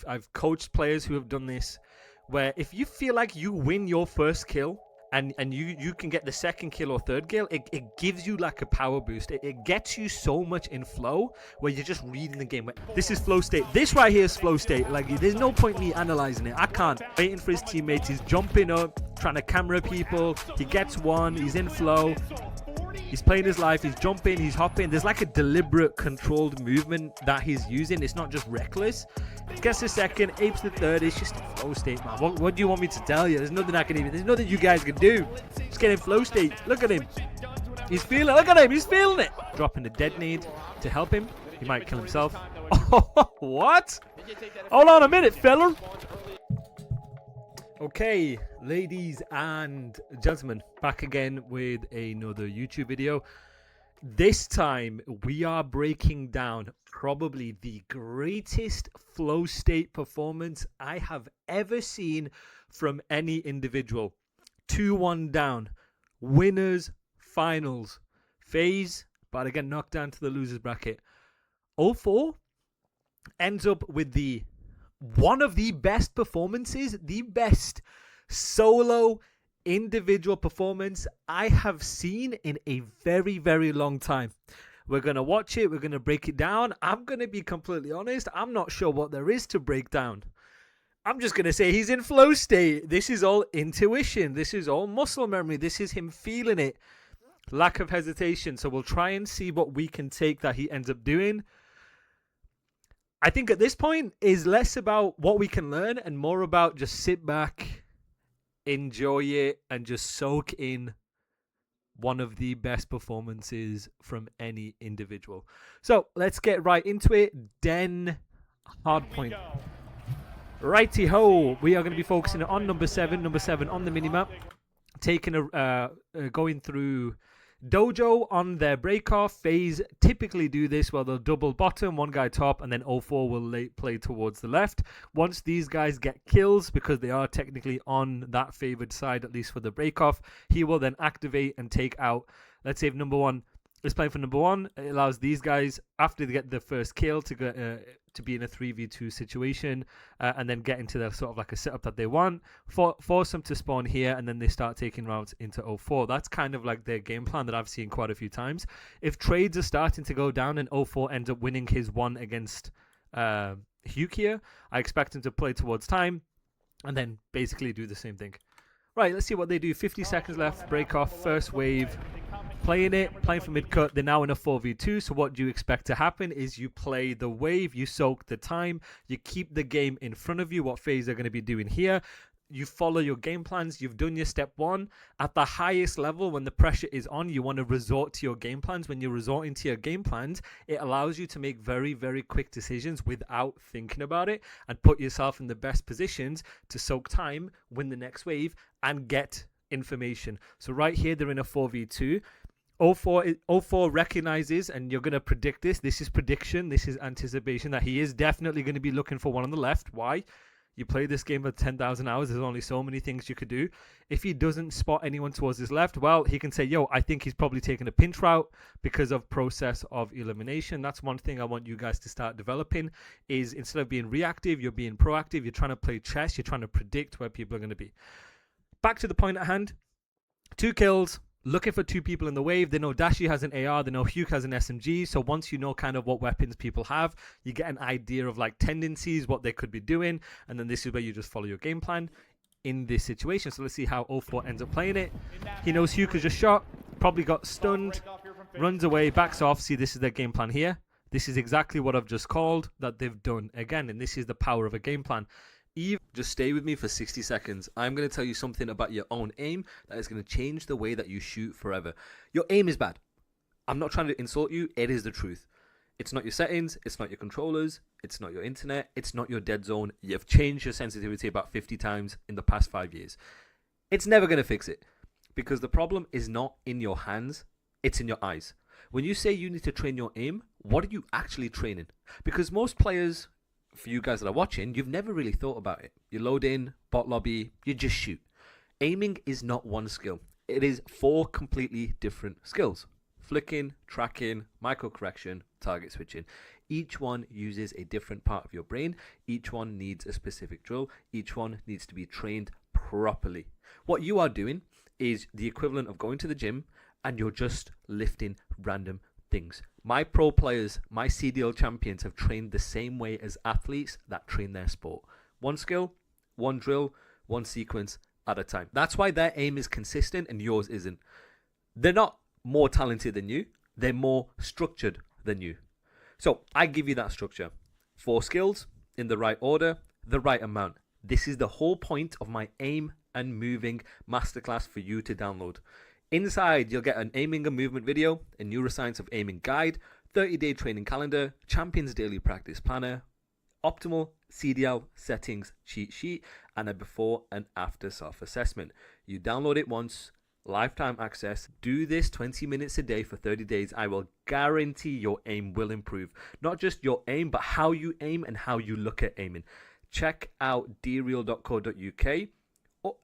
I've coached players who have done this, where if you feel like you win your first kill and you can get the second kill or third kill, it gives you like a power boost. It gets you so much in flow where you're just reading the game. This is flow state. This right here is flow state. Like, there's no point me analyzing it. I can't. Waiting for his teammates. He's jumping up, trying to camera people. He gets one. He's in flow. He's playing his life. He's jumping. He's hopping. There's like a deliberate, controlled movement that he's using. It's not just reckless. Gets the second. Apes the third. It's just a flow state, man. What do you want me to tell you? There's nothing I can even. There's nothing you guys can do. Just get in flow state. Look at him. He's feeling. Look at him. He's feeling it. Dropping the dead nade to help him. He might kill himself. Oh, what? Hold on a minute, fella. Okay, ladies and gentlemen, back again with another YouTube video. This time we are breaking down probably the greatest flow state performance I have ever seen from any individual. 2-1 down, winners finals. FaZe, but again knocked down to the losers bracket. 0-4 ends up with one of the best performances, the best solo individual performance I have seen in a very, very long time. We're going to watch it. We're going to break it down. I'm going to be completely honest. I'm not sure what there is to break down. I'm just going to say he's in flow state. This is all intuition. This is all muscle memory. This is him feeling it. Lack of hesitation. So we'll try and see what we can take that he ends up doing. I think at this point is less about what we can learn and more about just sit back, enjoy it, and just soak in one of the best performances from any individual. So let's get right into it. Den Hardpoint. Righty ho, we are going to be focusing on number 7 on the minimap, taking going through Dojo on their breakoff. FaZe typically do this where they'll double bottom, one guy top, and then 0-4 will play towards the left. Once these guys get kills, because they are technically on that favored side, at least for the breakoff, he will then activate and take out. Let's say if number 1 is playing for number 1, it allows these guys, after they get the first kill, to go to be in a 3v2 situation, and then get into their sort of like a setup that they want, force them to spawn here, and then they start taking routes into 0-4. That's kind of like their game plan that I've seen quite a few times. If trades are starting to go down and 0-4 ends up winning his one against Hugh here, I expect him to play towards time and then basically do the same thing. Right, let's see what they do. 50 seconds left, break off, first wave. Playing for mid-cut. They're now in a 4v2, so what do you expect to happen is you play the wave, you soak the time, you keep the game in front of you, what FaZe are going to be doing here. You follow your game plans, you've done your step 1. At the highest level, when the pressure is on, you want to resort to your game plans. When you're resorting to your game plans, it allows you to make very, very quick decisions without thinking about it and put yourself in the best positions to soak time, win the next wave, and get information. So right here, they're in a 4v2. 0-4 recognizes, and you're going to predict this. This is prediction. This is anticipation that he is definitely going to be looking for one on the left. Why? You play this game for 10,000 hours. There's only so many things you could do. If he doesn't spot anyone towards his left, well, he can say, yo, I think he's probably taking a pinch route because of process of elimination. That's one thing I want you guys to start developing is instead of being reactive, you're being proactive. You're trying to play chess. You're trying to predict where people are going to be. Back to the point at hand. 2 kills. Looking for 2 people in the wave. They know Dashi has an AR. They know Hugh has an SMG. So once you know kind of what weapons people have, you get an idea of like tendencies, what they could be doing. And then this is where you just follow your game plan in this situation. So let's see how 0-4 ends up playing it. He knows Hugh has just shot. Probably got stunned. Runs away. Backs off. See, this is their game plan here. This is exactly what I've just called that they've done again. And this is the power of a game plan. Eve, just stay with me for 60 seconds. I'm going to tell you something about your own aim that is going to change the way that you shoot forever. Your aim is bad. I'm not trying to insult you. It is the truth. It's not your settings. It's not your controllers. It's not your internet. It's not your dead zone. You've changed your sensitivity about 50 times in the past 5 years. It's never going to fix it because the problem is not in your hands. It's in your eyes. When you say you need to train your aim, what are you actually training? Because most players, for you guys that are watching, you've never really thought about it. You load in, bot lobby, you just shoot. Aiming is not one skill. It is 4 completely different skills. Flicking, tracking, micro correction, target switching. Each one uses a different part of your brain. Each one needs a specific drill. Each one needs to be trained properly. What you are doing is the equivalent of going to the gym and you're just lifting random things. My pro players, my CDL champions have trained the same way as athletes that train their sport. One skill, one drill, one sequence at a time. That's why their aim is consistent and yours isn't. They're not more talented than you. They're more structured than you. So I give you that structure. 4 skills in the right order, the right amount. This is the whole point of my aim and moving masterclass for you to download. Inside, you'll get an aiming and movement video, a neuroscience of aiming guide, 30-day training calendar, champions daily practice planner, optimal CDL settings cheat sheet, and a before and after self-assessment. You download it once, lifetime access. Do this 20 minutes a day for 30 days. I will guarantee your aim will improve. Not just your aim, but how you aim and how you look at aiming. Check out dreal.co.uk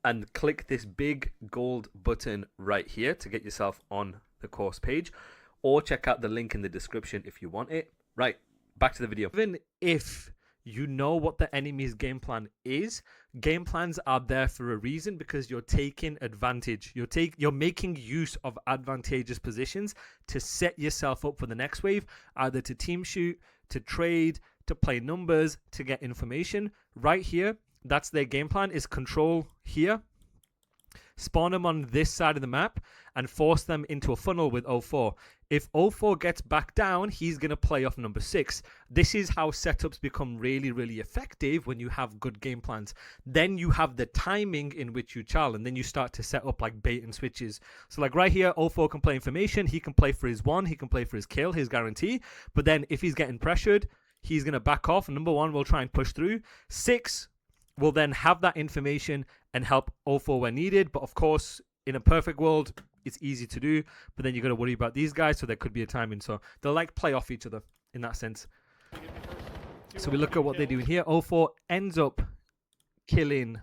and click this big gold button right here to get yourself on the course page, or check out the link in the description if you want it. Right, back to the video. Even if you know what the enemy's game plan is, game plans are there for a reason, because you're taking advantage. You're making use of advantageous positions to set yourself up for the next wave, either to team shoot, to trade, to play numbers, to get information. Right here, that's their game plan, is control here, spawn them on this side of the map, and force them into a funnel with 04. If 04 gets back down, he's going to play off number 6. This is how setups become really, really effective when you have good game plans. Then you have the timing in which you chal, and then you start to set up like bait and switches. So like right here, 04 can play information, he can play for his 1, he can play for his kill, his guarantee. But then if he's getting pressured, he's going to back off, and number 1 will try and push through. 6 will then have that information and help 04 when needed. But of course, in a perfect world, it's easy to do, but then you got to worry about these guys, so there could be a timing. So they'll like play off each other in that sense. So we look at what they're doing here. 04 ends up killing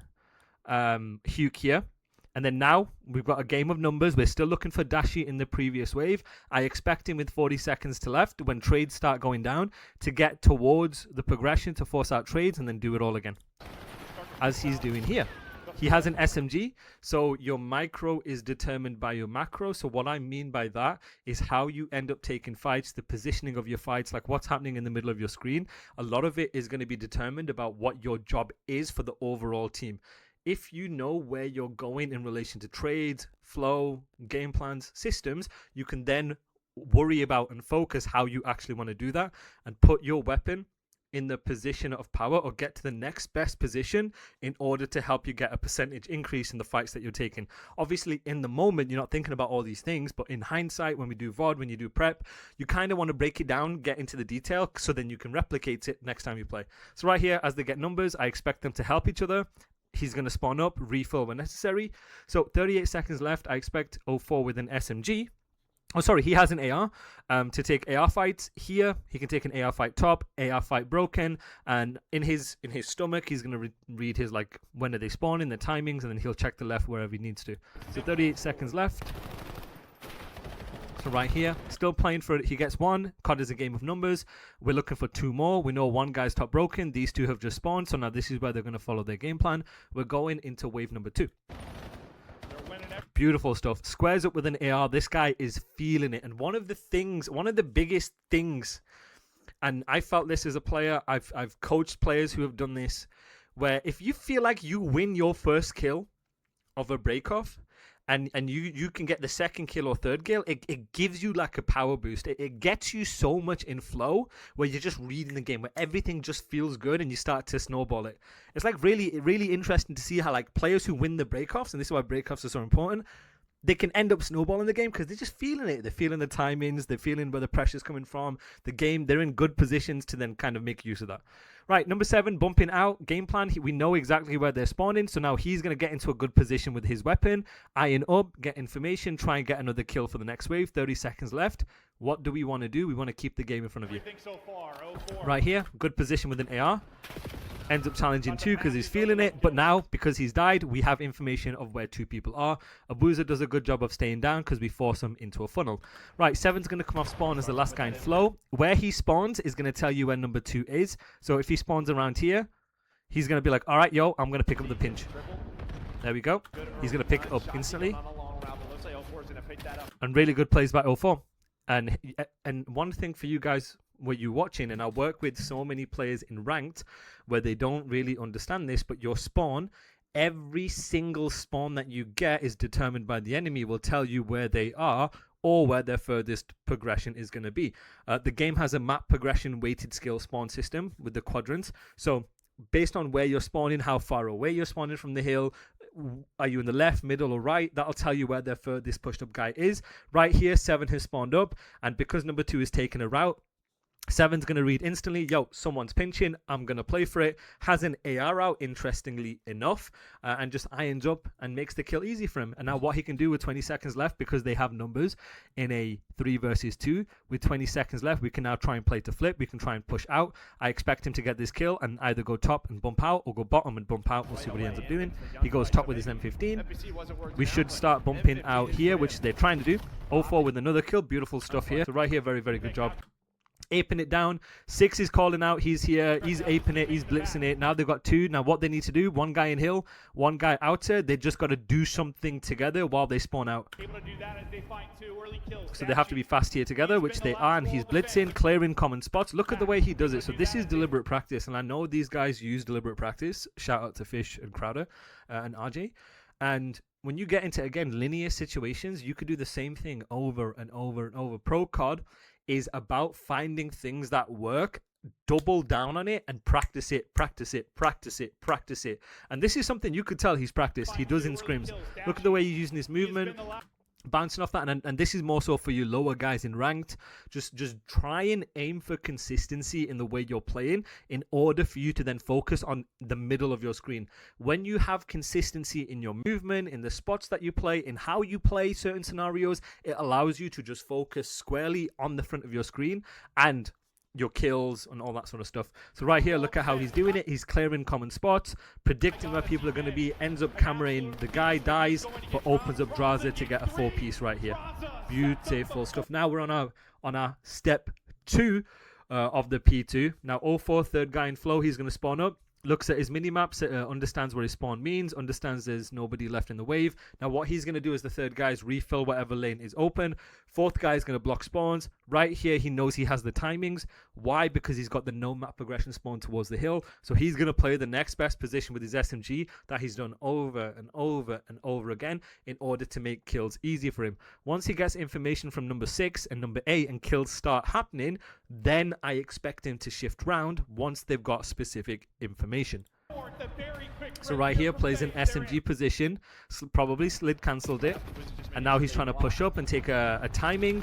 Huke here. And then now we've got a game of numbers. We're still looking for Dashi in the previous wave. I expect him with 40 seconds to left, when trades start going down, to get towards the progression to force out trades and then do it all again, as he's doing here. He has an SMG, so your micro is determined by your macro. So what I mean by that is how you end up taking fights, the positioning of your fights, like what's happening in the middle of your screen. A lot of it is going to be determined about what your job is for the overall team. If you know where you're going in relation to trades, flow, game plans, systems, you can then worry about and focus how you actually want to do that and put your weapon in the position of power, or get to the next best position in order to help you get a percentage increase in the fights that you're taking. Obviously, in the moment, you're not thinking about all these things, but in hindsight, when we do VOD, when you do prep, you kind of want to break it down, get into the detail, so then you can replicate it next time you play. So right here, as they get numbers, I expect them to help each other. He's going to spawn up, refill when necessary. So 38 seconds left. I expect 04 with an SMG. Oh, sorry, he has an AR to take AR fights. Here, he can take an AR fight top, AR fight broken, and in his stomach, he's going to read his, like, when are they spawning, the timings, and then he'll check the left wherever he needs to. So 38 seconds left. So right here, still playing for it. He gets 1. COD is a game of numbers. We're looking for 2 more. We know 1 guy's top broken. These 2 have just spawned, so now this is where they're going to follow their game plan. We're going into wave number 2. Beautiful stuff. Squares up with an AR. This guy is feeling it. And one of the biggest things, and I felt this as a player, I've coached players who have done this, where if you feel like you win your first kill of a break-off, and you can get the second kill or third kill, it gives you like a power boost. It gets you so much in flow where you're just reading the game, where everything just feels good and you start to snowball it. It's like really, really interesting to see how like players who win the breakoffs, and this is why breakoffs are so important, they can end up snowballing the game because they're just feeling it. They're feeling the timings. They're feeling where the pressure's coming from. The game, they're in good positions to then kind of make use of that. Right, number 7, bumping out. Game plan, we know exactly where they're spawning. So now he's going to get into a good position with his weapon. Iron up, get information, try and get another kill for the next wave. 30 seconds left. What do we want to do? We want to keep the game in front of you. So far, 04. Right here, good position with an AR. ends up challenging 2 because he's feeling it. But now, because he's died, we have information of where 2 people are. Abuza does a good job of staying down because we force him into a funnel. Right, 7's going to come off spawn as the last guy in flow. Where he spawns is going to tell you where number 2 is. So if he spawns around here, he's going to be like, all right, yo, I'm going to pick up the pinch. There we go. He's going to pick it up instantly. And really good plays by 04. And one thing for you guys, what you're watching, and I work with so many players in ranked where they don't really understand this, but your spawn, every single spawn that you get is determined by the enemy, will tell you where they are or where their furthest progression is going to be. The game has a map progression weighted skill spawn system with the quadrants. So based on where you're spawning, how far away you're spawning from the hill, are you in the left, middle, or right, that'll tell you where their furthest pushed up guy is. Right here, 7 has spawned up, and because number 2 is taking a route, 7's going to read instantly, yo, someone's pinching, I'm going to play for it. Has an AR out, interestingly enough, and just irons up and makes the kill easy for him. And now what he can do with 20 seconds left, because they have numbers in a 3 versus 2, with 20 seconds left, we can now try and play to flip. We can try and push out. I expect him to get this kill and either go top and bump out or go bottom and bump out. We'll see what he ends up doing. He goes top with his M15. We should start bumping out here, which they're trying to do. 04 with another kill. Beautiful stuff here. So right here, very, very good job. Aping it down. 6 is calling out. He's here. He's aping it. He's blitzing it. Now they've got 2. Now what they need to do, 1 guy in hill, 1 guy outer. They just got to do something together while they spawn out. So they have to be fast here together, which they are. And he's blitzing, clearing common spots. Look at the way he does it. So this is deliberate practice. And I know these guys use deliberate practice. Shout out to Fish and Crowder and RJ. And when you get into, again, linear situations, you could do the same thing over and over and over. Pro COD is about finding things that work, double down on it, and practice it, practice it, practice it, practice it. And this is something you could tell he's practiced. He does in scrims. Look at the way he's using his movement, bouncing off that. And this is more so for you lower guys in ranked. Just try and aim for consistency in the way you're playing in order for you to then focus on the middle of your screen. When you have consistency in your movement, in the spots that you play, in how you play certain scenarios, it allows you to just focus squarely on the front of your screen and your kills and all that sort of stuff. So right here, look at how he's doing it. He's clearing common spots, predicting where people are going to be, ends up cameraing the guy, dies, but opens up Draza to get a 4-piece right here. Beautiful stuff. Now we're on our step 2 of the P2. Now 04, 3rd guy in flow, he's going to spawn up. Looks at his mini-maps, understands what his spawn means, understands there's nobody left in the wave. Now what he's going to do is the 3rd guy is refill whatever lane is open. 4th guy is going to block spawns. Right here, he knows he has the timings. Why? Because he's got the no map progression spawn towards the hill. So he's going to play the next best position with his SMG that he's done over and over and over again in order to make kills easy for him. Once he gets information from number 6 and number 8 and kills start happening, then I expect him to shift round once they've got specific information. So right here, plays an SMG position, probably slid cancelled it, and now he's trying to push up and take a timing.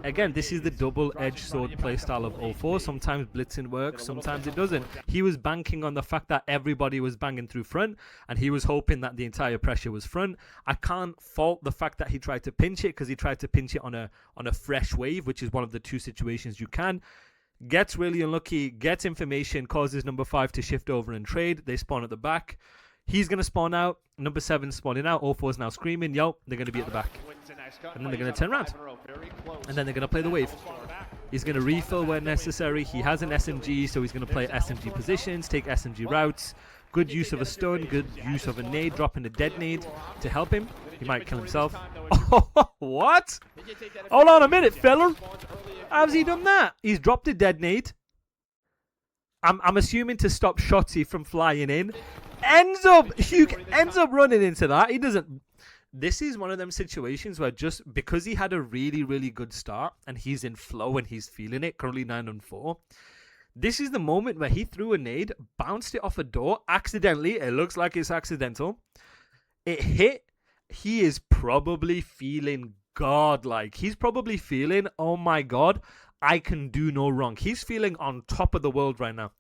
Again, this is the double-edged sword playstyle of 04. Sometimes blitzing works, sometimes it doesn't. He was banking on the fact that everybody was banging through front, and he was hoping that the entire pressure was front. I can't fault the fact that he tried to pinch it, because he tried to pinch it on a fresh wave, which is one of the 2 situations you can. Gets really unlucky, gets information, causes number 5 to shift over and trade. They spawn at the back. He's going to spawn out. Number 7 spawning out. 04 is now screaming, yo, they're going to be at the back. And then they're going to turn around. And then they're going to play the wave. He's going to refill where necessary. He has an SMG, so he's going to play SMG positions, take SMG routes. Good use of a stun, good use of a nade, dropping a dead nade to help him. He might kill himself. Oh, what? Hold on a minute, fella. How's he done that? He's dropped a dead nade. I'm assuming to stop Shotzi from flying in. Ends up running into that. He doesn't. This is one of them situations where just because he had a really, really good start and he's in flow and he's feeling it, currently 9-4. This is the moment where he threw a nade, bounced it off a door accidentally. It looks like it's accidental. It hit. He is probably feeling godlike. He's probably feeling, oh my God, I can do no wrong. He's feeling on top of the world right now.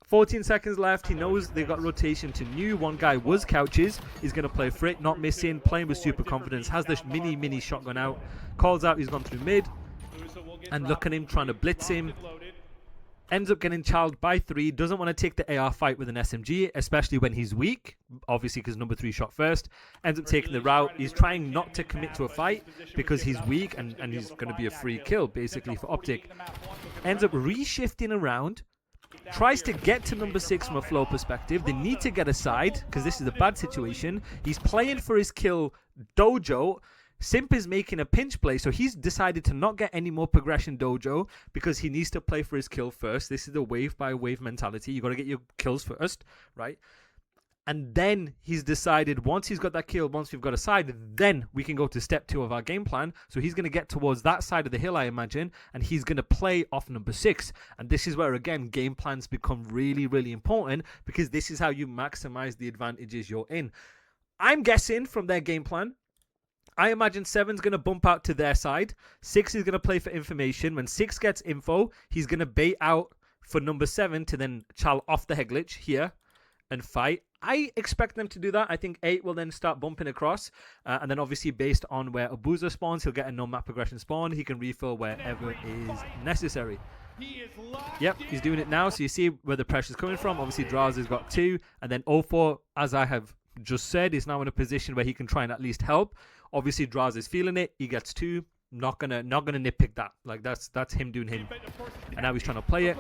14 seconds left. He knows they got rotation to new. 1 guy was couches. He's going to play for it. Not missing. Playing with super confidence. Has this mini shotgun out. Calls out. He's gone through mid. And look at him trying to blitz him. ends up getting challenged by 3, doesn't want to take the AR fight with an SMG, especially when he's weak, obviously because number 3 shot first, ends up taking the route. He's trying not to commit to a fight because he's weak and he's going to be a free kill, basically, for Optic. Ends up reshifting around, tries to get to number 6 from a flow perspective. They need to get aside because this is a bad situation. He's playing for his kill dojo. Simp is making a pinch play, so he's decided to not get any more progression dojo because he needs to play for his kill first. This is the wave by wave mentality. You got to get your kills first, right? And then he's decided once he's got that kill, once we've got a side, then we can go to step 2 of our game plan. So he's going to get towards that side of the hill, I imagine, and he's going to play off number 6. And this is where, again, game plans become really, really important because this is how you maximize the advantages you're in. I'm guessing from their game plan, I imagine 7's going to bump out to their side. 6 is going to play for information. When 6 gets info, he's going to bait out for number 7 to then chal off the head glitch here and fight. I expect them to do that. I think 8 will then start bumping across. And then obviously based on where Abuza spawns, he'll get a no-map progression spawn. He can refill wherever is necessary. Yep, he's doing it now. So you see where the pressure's coming from. Obviously, Draz has got 2. And then 04, as I have just said, is now in a position where he can try and at least help. Obviously, Draz is feeling it. He gets 2. Not gonna nitpick that. Like that's him doing him. And now he's trying to play it.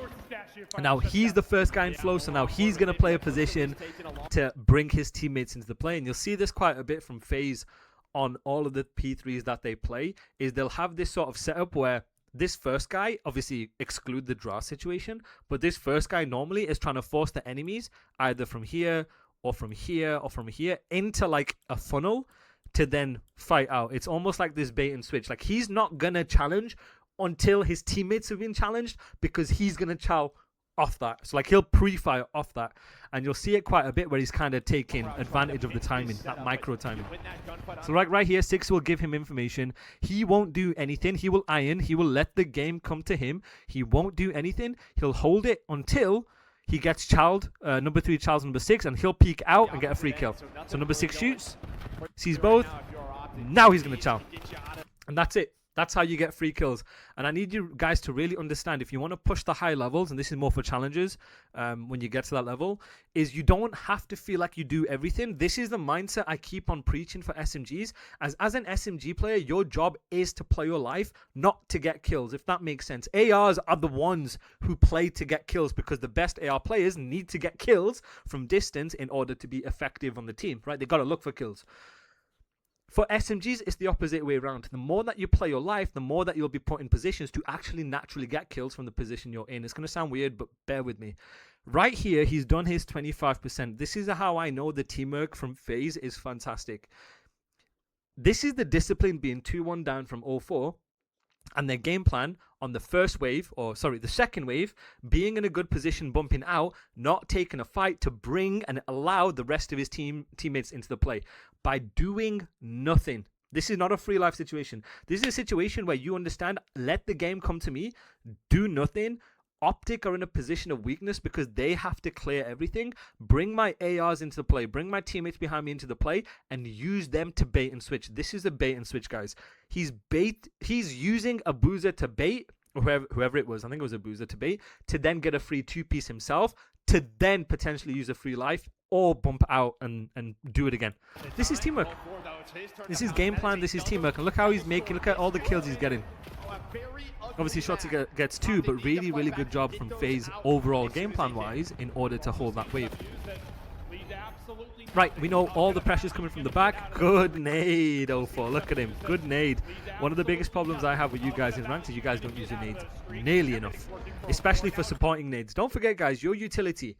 And now he's the first guy in flow, so now he's gonna play a position to bring his teammates into the play. And you'll see this quite a bit from FaZe on all of the P3s that they play. Is they'll have this sort of setup where this first guy, obviously exclude the draw situation, but this first guy normally is trying to force the enemies either from here or from here or from here into like a funnel to then fight out. It's almost like this bait and switch. Like he's not gonna challenge until his teammates have been challenged because he's gonna chow off that. So like he'll pre-fire off that, and you'll see it quite a bit where he's kind of taking advantage of the timing, that micro timing. So right here, 6 will give him information. He won't do anything. He will iron. He will let the game come to him. He won't do anything. He'll hold it until he gets chowed. Number 3 chows number 6, and he'll peek out and get a free kill. So number 6 shoots, sees both. Now he's gonna chow, and that's it. That's how you get free kills. And I need you guys to really understand, if you want to push the high levels, and this is more for challenges when you get to that level, is you don't have to feel like you do everything. This is the mindset I keep on preaching for SMGs. As an SMG player, your job is to play your life, not to get kills, if that makes sense. ARs are the ones who play to get kills because the best AR players need to get kills from distance in order to be effective on the team, right? They got to look for kills. For SMGs, it's the opposite way around. The more that you play your life, the more that you'll be put in positions to actually naturally get kills from the position you're in. It's going to sound weird, but bear with me. Right here, he's done his 25%. This is how I know the teamwork from FaZe is fantastic. This is the discipline being 2-1 down from 0-4. And their game plan on the first wave, or sorry, the second wave, being in a good position, bumping out, not taking a fight to bring and allow the rest of his teammates into the play by doing nothing. This is not a free life situation. This is a situation where you understand, let the game come to me, do nothing. Optic are in a position of weakness because they have to clear everything. Bring my ARs into the play. Bring my teammates behind me into the play and use them to bait and switch. This is a bait and switch, guys. He's using Abuza to bait, or whoever it was. I think it was Abuza to bait, to then get a free 2-piece himself, to then potentially use a free life or bump out and do it again. This is teamwork. This is game plan. This is teamwork. And look how he's making. Look at all the kills he's getting. Obviously, Shotzi gets 2, but really, really good job from FaZe overall game plan-wise in order to hold that wave. Right, we know all the pressure's coming from the back. Good nade, 04. Look at him. Good nade. One of the biggest problems I have with you guys in ranked is you guys don't use your nades nearly enough, especially for supporting nades. Don't forget, guys, your utility.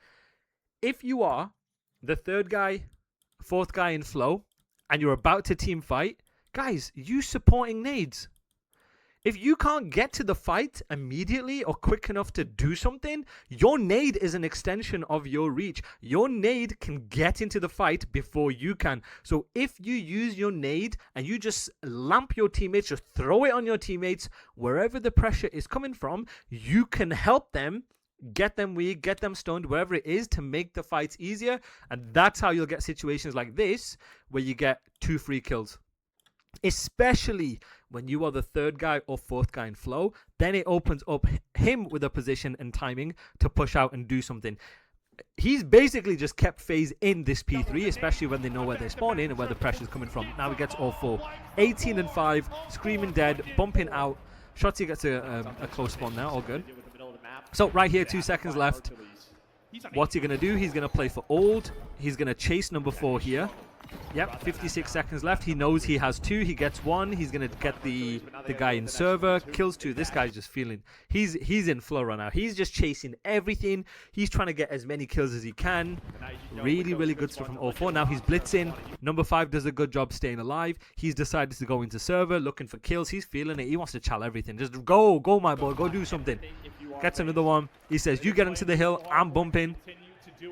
If you are the 3rd guy, 4th guy in flow, and you're about to team fight, guys, use supporting nades. If you can't get to the fight immediately or quick enough to do something, your nade is an extension of your reach. Your nade can get into the fight before you can. So if you use your nade and you just lamp your teammates, just throw it on your teammates, wherever the pressure is coming from, you can help them, get them weak, get them stunned, wherever it is, to make the fights easier. And that's how you'll get situations like this, where you get 2 free kills. especially when you are the third guy or fourth guy in flow. Then it opens up him with a position and timing to push out and do something. He's basically just kept FaZe in this P3, especially when they know where they spawn in and where the pressure's coming from. Now he gets all 4. 18 and 5, screaming dead, bumping out. Shotzi gets a close spawn now, all good. So right here, 2 seconds left. What's he going to do? He's going to play for old. He's going to chase number 4 here. Yep, 56 seconds left. He knows he has 2. He gets 1. He's going to get the guy in server. Kills 2. This guy's just feeling. He's in flow right now. He's just chasing everything. He's trying to get as many kills as he can. Really, really good stuff from 0-4. Now he's blitzing. Number 5 does a good job staying alive. He's decided to go into server, looking for kills. He's feeling it. He wants to chal everything. Just go, my boy. Go do something. Gets another one. He says, you get into the hill. I'm bumping.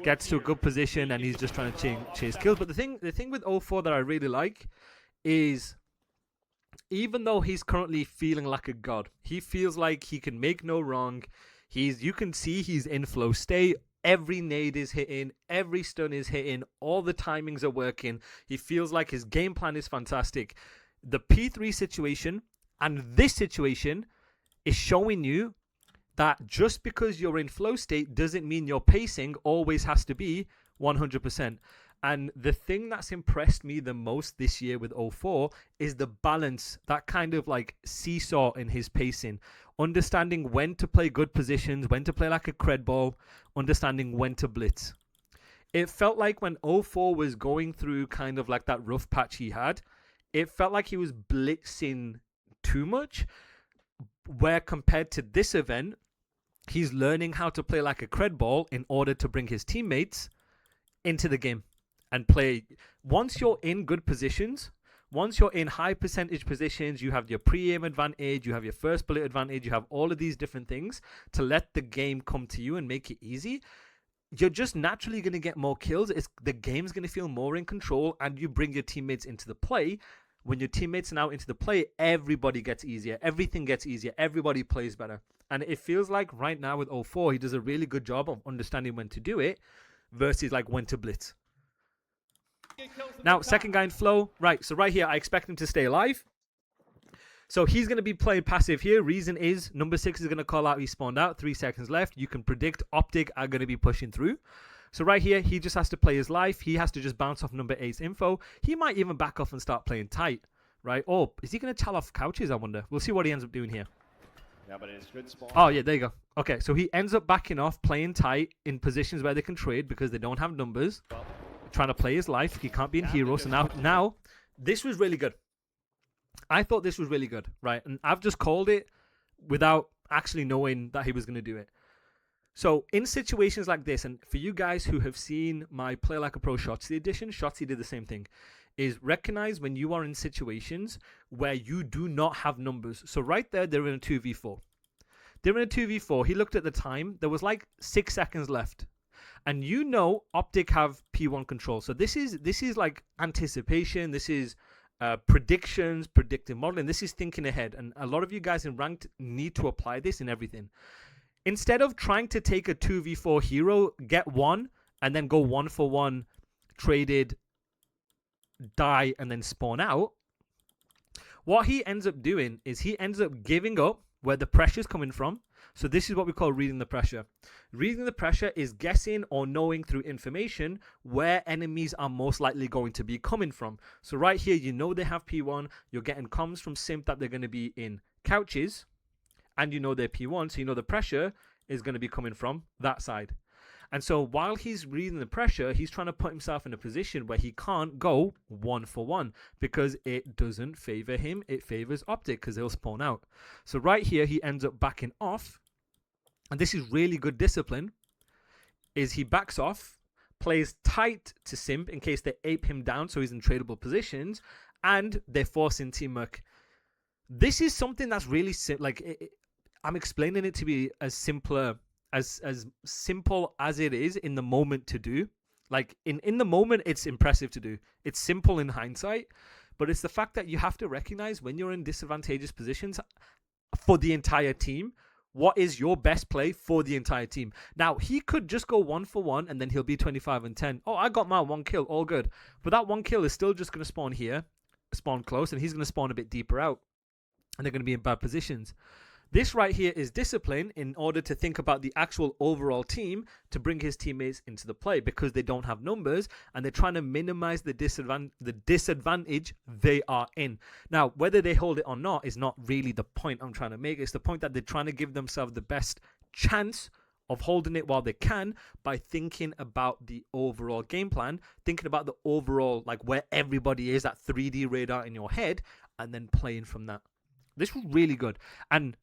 Gets to a good position, and he's just trying to chase kills. But the thing with 0-4 that I really like is, even though he's currently feeling like a god, he feels like he can make no wrong. You can see he's in flow state. Every nade is hitting, every stun is hitting, all the timings are working. He feels like his game plan is fantastic. The P3 situation and this situation is showing you that just because you're in flow state doesn't mean your pacing always has to be 100%. And the thing that's impressed me the most this year with 0-4 is the balance, that kind of like seesaw in his pacing. Understanding when to play good positions, when to play like a cred ball, understanding when to blitz. It felt like when 0-4 was going through kind of like that rough patch he had, it felt like he was blitzing too much, where compared to this event, he's learning how to play like a cred ball in order to bring his teammates into the game and play. Once you're in good positions, once you're in high percentage positions, you have your pre-aim advantage, you have your first bullet advantage, you have all of these different things to let the game come to you and make it easy. You're just naturally going to get more kills. The game's going to feel more in control, and you bring your teammates into the play. When your teammates are now into the play, everybody gets easier. Everything gets easier. Everybody plays better. And it feels like right now with 0-4, he does a really good job of understanding when to do it versus like when to blitz. Now, second guy in flow. Right, so right here, I expect him to stay alive. So he's going to be playing passive here. Reason is number 6 is going to call out he spawned out. 3 seconds left. You can predict Optic are going to be pushing through. So right here, he just has to play his life. He has to just bounce off number 8's info. He might even back off and start playing tight, right? Or is he going to tell off couches, I wonder? We'll see what he ends up doing here. Yeah, but it's good spawn. Oh, yeah, there you go. Okay, so he ends up backing off, playing tight in positions where they can trade because they don't have numbers. Trying to play his life. He can't be in hero. So now, this was really good. I thought this was really good, right? And I've just called it without actually knowing that he was going to do it. So in situations like this, and for you guys who have seen my Play Like a Pro Shotzi edition, Shotzi did the same thing, is recognize when you are in situations where you do not have numbers. So right there, they're in a 2v4. They're in a 2v4. He looked at the time. There was like 6 seconds left. And you know Optic have P1 control. So this is like anticipation. This is predictions, predictive modeling. This is thinking ahead. And a lot of you guys in ranked need to apply this in everything. Instead of trying to take a 2v4 hero, get one, and then go 1-for-1, traded, die, and then spawn out, what he ends up doing is he ends up giving up where the pressure is coming from. So this is what we call reading the pressure. Reading the pressure is guessing or knowing through information where enemies are most likely going to be coming from. So right here, you know they have P1. You're getting comms from Simp that they're going to be in couches. And you know they're P1, so you know the pressure is going to be coming from that side. And so while he's reading the pressure, he's trying to put himself in a position where he can't go 1-for-1 because it doesn't favor him. It favors Optic because he'll spawn out. So right here, he ends up backing off. And this is really good discipline, is he backs off, plays tight to Simp in case they ape him down so he's in tradable positions, and they're forcing teamwork. This is something that's really I'm explaining it to be as simple as simple as it is in the moment to do. Like in the moment, it's impressive to do. It's simple in hindsight, but it's the fact that you have to recognize when you're in disadvantageous positions for the entire team, what is your best play for the entire team. Now, he could just go 1-for-1 and then he'll be 25-10. Oh, I got my 1 kill, all good. But that 1 kill is still just going to spawn here. spawn close, and he's going to spawn a bit deeper out, and they're going to be in bad positions. This right here is discipline in order to think about the actual overall team to bring his teammates into the play, because they don't have numbers and they're trying to minimize the disadvantage they are in. Now, whether they hold it or not is not really the point I'm trying to make. It's the point that they're trying to give themselves the best chance of holding it while they can by thinking about the overall game plan, thinking about the overall, like, where everybody is, that 3D radar in your head, and then playing from that. This was really good. And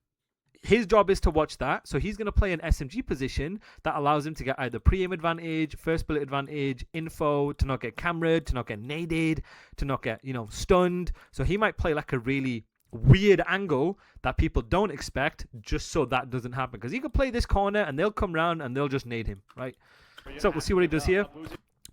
his job is to watch that. So he's going to play an SMG position that allows him to get either pre-aim advantage, first bullet advantage, info, to not get cameraed, to not get naded, to not get, stunned. So he might play like a really weird angle that people don't expect, just so that doesn't happen. Because he could play this corner and they'll come around and they'll just nade him, right? So we'll see what he does here.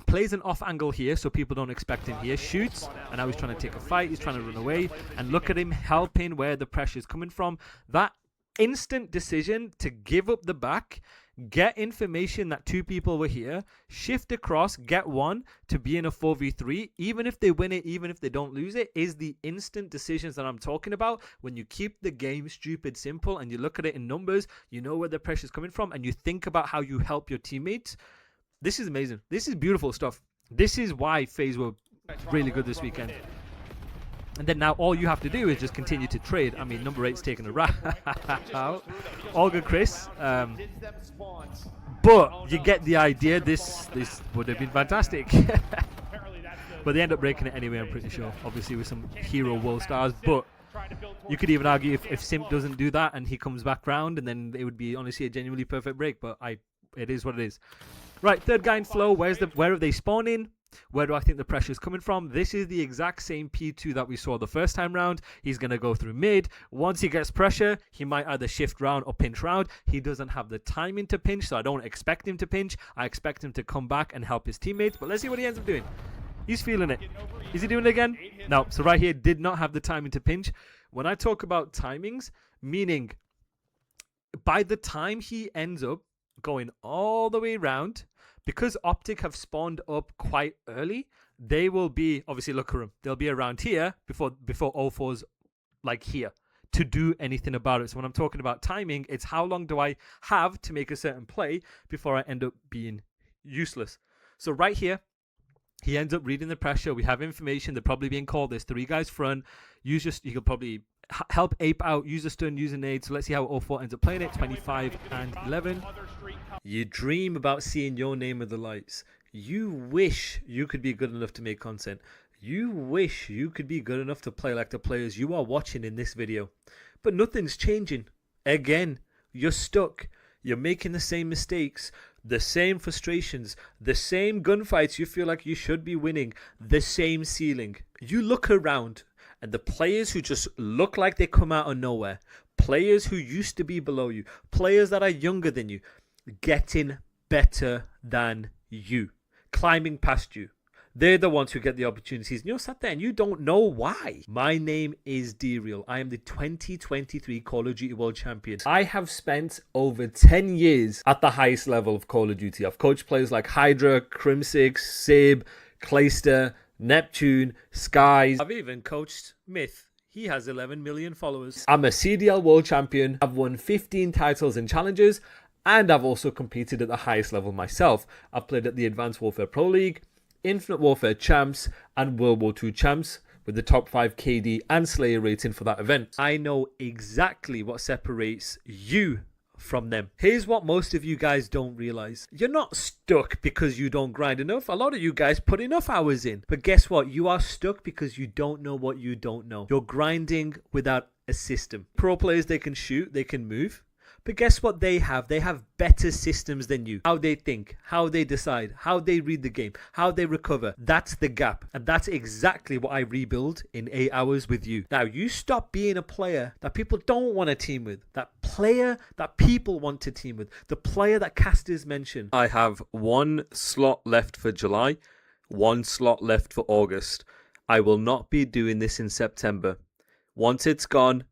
Plays an off angle here so people don't expect him here. Shoots, and now he's trying to take a fight. He's trying to run away. And look at him helping where the pressure is coming from. That instant decision to give up the back, get information that two people were here, shift across, get one to be in a 4v3, even if they win it, even if they don't lose it, is the instant decisions that I'm talking about. When you keep the game stupid simple and you look at it in numbers, you know where the pressure is coming from, and you think about how you help your teammates. This is amazing. This is beautiful stuff. This is why FaZe were really good this weekend. And then now all you have to do is just continue to trade. I mean, number 8's taking a wrap out. All good, Chris. But you get the idea. This would have been fantastic. But they end up breaking it anyway, I'm pretty sure. Obviously with some hero world stars. But you could even argue if Simp doesn't do that and he comes back round, and then it would be honestly a genuinely perfect break. But it is what it is. Right, third guy in flow. Where are they spawning? Where do I think the pressure is coming from? This is the exact same P2 that we saw the first time round. He's going to go through mid. Once he gets pressure, he might either shift round or pinch round. He doesn't have the timing to pinch, so I don't expect him to pinch. I expect him to come back and help his teammates. But let's see what he ends up doing. He's feeling it. Is he doing it again? No. So right here, did not have the timing to pinch. When I talk about timings, meaning by the time he ends up going all the way around, because Optic have spawned up quite early, they will be, obviously look at them, they'll be around here before 04's like here to do anything about it. So when I'm talking about timing, it's how long do I have to make a certain play before I end up being useless. So right here, he ends up reading the pressure. We have information. They're probably being called. There's 3 guys front. You could probably help Ape out, use a stun, use a nade. So let's see how 04 ends up playing it. 25 and 11. You dream about seeing your name in the lights. You wish you could be good enough to make content. You wish you could be good enough to play like the players you are watching in this video. But nothing's changing. Again, you're stuck. You're making the same mistakes, the same frustrations, the same gunfights you feel like you should be winning, the same ceiling. You look around, and the players who just look like they come out of nowhere, players who used to be below you, players that are younger than you, getting better than you, climbing past you. They're the ones who get the opportunities. And you're sat there and you don't know why. My name is D-Real. I am the 2023 Call of Duty World Champion. I have spent over 10 years at the highest level of Call of Duty. I've coached players like Hydra, Crimsix, Sib, Clayster, Neptune, Skies. I've even coached Myth. He has 11 million followers. I'm a CDL World Champion. I've won 15 titles and challenges. And I've also competed at the highest level myself. I've played at the Advanced Warfare Pro League, Infinite Warfare Champs, and World War II Champs, with the top 5 KD and Slayer rating for that event. I know exactly what separates you from them. Here's what most of you guys don't realize. You're not stuck because you don't grind enough. A lot of you guys put enough hours in. But guess what? You are stuck because you don't know what you don't know. You're grinding without a system. Pro players, they can shoot, they can move. But guess what they have? They have better systems than you. How they think, how they decide, how they read the game, how they recover. That's the gap. And that's exactly what I rebuild in 8 hours with you. Now, you stop being a player that people don't want to team with. That player that people want to team with. The player that casters mention. I have 1 slot left for July, 1 slot left for August. I will not be doing this in September. Once it's gone,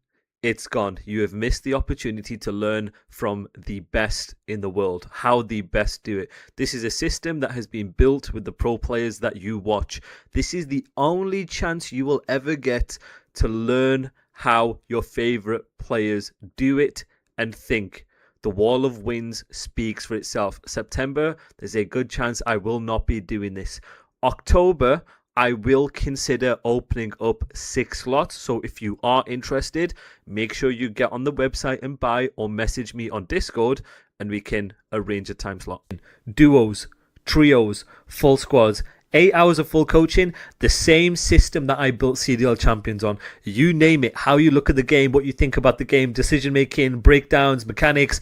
it's gone. You have missed the opportunity to learn from the best in the world, how the best do it. This is a system that has been built with the pro players that you watch. This is the only chance you will ever get to learn how your favorite players do it and think. The wall of wins speaks for itself. September, there's a good chance I will not be doing this. October, I will consider opening up 6 slots. So if you are interested, make sure you get on the website and buy, or message me on Discord and we can arrange a time slot. Duos, trios, full squads, 8 hours of full coaching, the same system that I built CDL champions on. You name it, how you look at the game, what you think about the game, decision making, breakdowns, mechanics,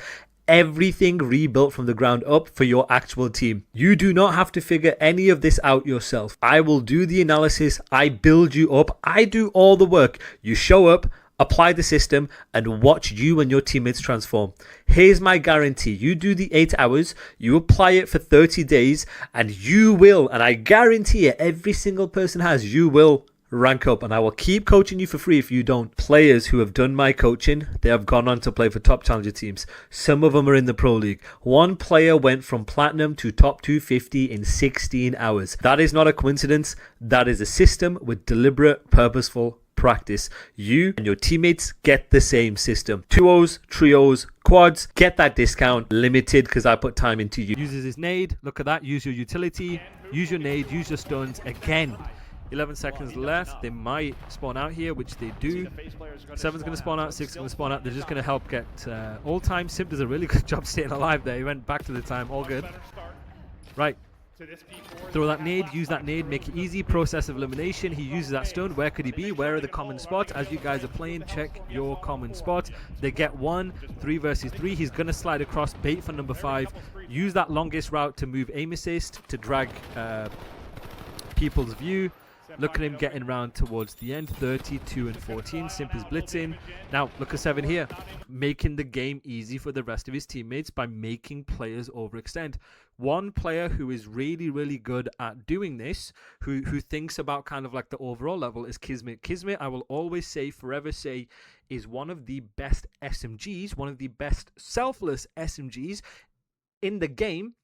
everything rebuilt from the ground up for your actual team. You do not have to figure any of this out yourself. I will do the analysis, I build you up, I do all the work. You show up, apply the system, and watch you and your teammates transform. Here's my guarantee. You do the 8 hours, you apply it for 30 days, and you will, and I guarantee it, every single person has, you will rank up, and I will keep coaching you for free if you don't. Players who have done my coaching, they have gone on to play for top challenger teams. Some of them are in the pro league. One player went from platinum to top 250 in 16 hours. That is not a coincidence. That is a system with deliberate, purposeful practice. You and your teammates get the same system. Duos, trios, quads, get that discount. Limited because I put time into you. Uses his nade. Look at that. Use your utility. Use your nade. Use your stuns. Again, 11 seconds left. They might spawn out here, which they do. 7's going to spawn out, 6's going to spawn out. They're just going to help get all time. Simp does a really good job staying alive there. He went back to the time. All good. Right. Throw that nade, use that nade, make it easy. Process of elimination. He uses that stun. Where could he be? Where are the common spots? As you guys are playing, check your common spots. They get 1, 3 versus 3. He's going to slide across, bait for number 5. Use that longest route to move aim assist to drag people's view. Look at him getting round towards the end. 32 and 14. Simp is blitzing. Now, look at 7 here. Making the game easy for the rest of his teammates by making players overextend. One player who is really, really good at doing this, who thinks about kind of like the overall level, is Kismet. Kismet, I will always say, forever say, is one of the best SMGs, one of the best selfless SMGs in the game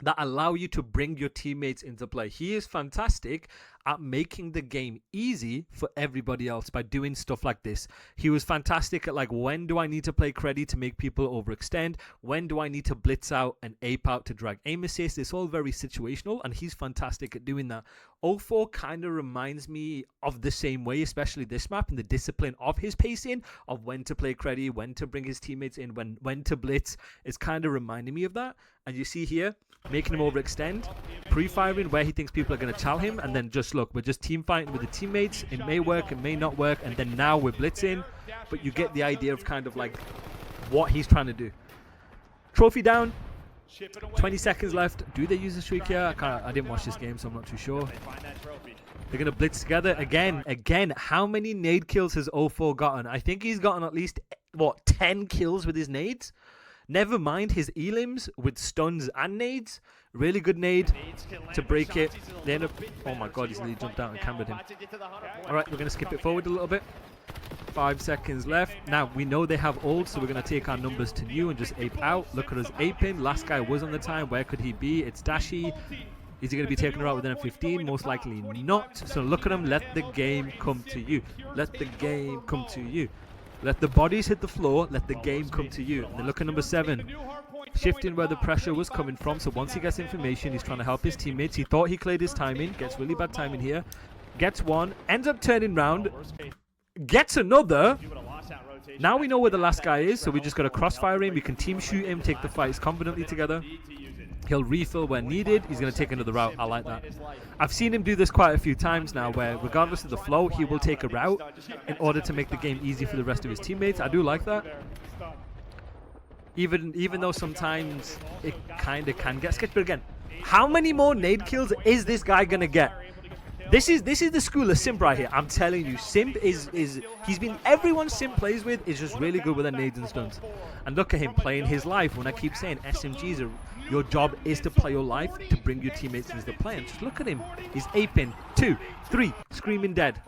that allow you to bring your teammates into play. He is fantastic at making the game easy for everybody else by doing stuff like this. He was fantastic at, like, when do I need to play Creddy to make people overextend? When do I need to blitz out and ape out to drag aim assist? It's all very situational, and he's fantastic at doing that. 04 kind of reminds me of the same way, especially this map, and the discipline of his pacing, of when to play Creddy, when to bring his teammates in, when to blitz. It's kind of reminding me of that. And you see here, making him overextend, pre-firing where he thinks people are going to chow him, and then just look, we're just team fighting with the teammates. It may work, it may not work, and then now we're blitzing, but you get the idea of kind of like what he's trying to do. Trophy down, 20 seconds left. Do they use a streak here? I didn't watch this game, so I'm not too sure. They're going to blitz together again. How many nade kills has 04 gotten? I think he's gotten at least, what, 10 kills with his nades? Never mind his elims with stuns and nades. Really good nade to break it. They end up, oh my god, he's nearly jumped out and cambered him. Alright, we're going to skip it forward a little bit. 5 seconds left. Now, we know they have ult, so we're going to take our numbers to new and just ape out. Look at us aping. Last guy was on the time. Where could he be? It's Dashi. Is he going to be taken out within a 15? Most likely not. So look at him. Let the game come to you. Let the game come to you. Let the bodies hit the floor. Let the game come to you. And then look at number 7. Shifting where the pressure was coming from. So once he gets information, he's trying to help his teammates. He thought he cleared his timing. Gets really bad timing here. Gets one. Ends up turning round. Gets another. Now we know where the last guy is. So we just got to crossfire him. We can team shoot him. Take the fights confidently together. He'll refill when needed. He's going to take another route. I like that. I've seen him do this quite a few times now, where regardless of the flow, he will take a route in order to make the game easy for the rest of his teammates. I do like that. Even though sometimes it kind of can get sketchy. But again, how many more nade kills is this guy going to get? This is the school of Simp right here. I'm telling you, Simp everyone Simp plays with is just really good with their nades and stuns. And look at him playing his life. When I keep saying SMGs are, your job is to play your life to bring your teammates into the play. And just look at him. He's aping. 2, 3, screaming dead.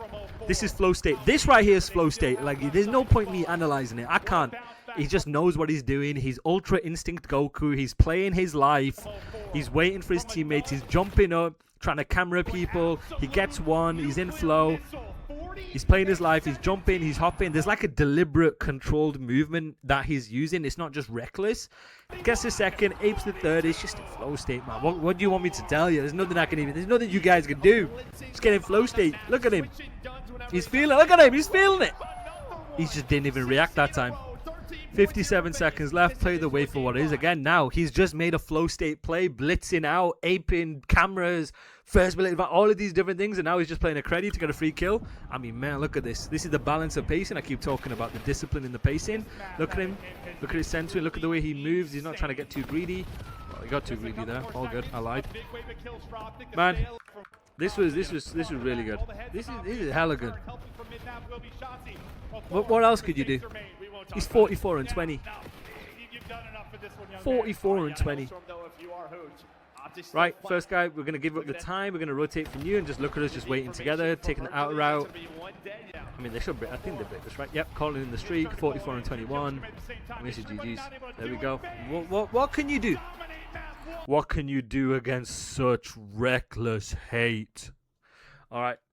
This is flow state. This right here is flow state. Like, there's no point me analyzing it. I can't. He just knows what he's doing. He's Ultra Instinct Goku. He's playing his life. He's waiting for his teammates. He's jumping up, trying to camera people. He gets one. He's in flow. He's playing his life. He's jumping. He's hopping. There's like a deliberate, controlled movement that he's using. It's not just reckless. Gets the second. Apes the third. It's just a flow state, man. What do you want me to tell you? There's nothing I can even. There's nothing you guys can do. Just get in flow state. Look at him. He's feeling it. Look at him. He's feeling it. He just didn't even react that time. 57 seconds left. Play the way for what it is. Again, now he's just made a flow state play, blitzing out, aping cameras, first ability, all of these different things, and now he's just playing a credit to get a free kill. I mean, man, look at this. This is the balance of pacing. I keep talking about the discipline in the pacing. Look at him. Look at his centering. Look at the way he moves. He's not trying to get too greedy. Well, he got too greedy there. All good. I lied. Man, this was really good. This is hella good. What else could you do? He's 44 and 20. 44 and 20. Right, first guy, we're going to give up the time. We're going to rotate from you and just look at us just waiting together, taking the out route. I mean, they should be. I think they beat us, right? Yep, calling in the streak, 44 and 21. This is GG's. There we go. What can you do? What can you do against such reckless hate? All right.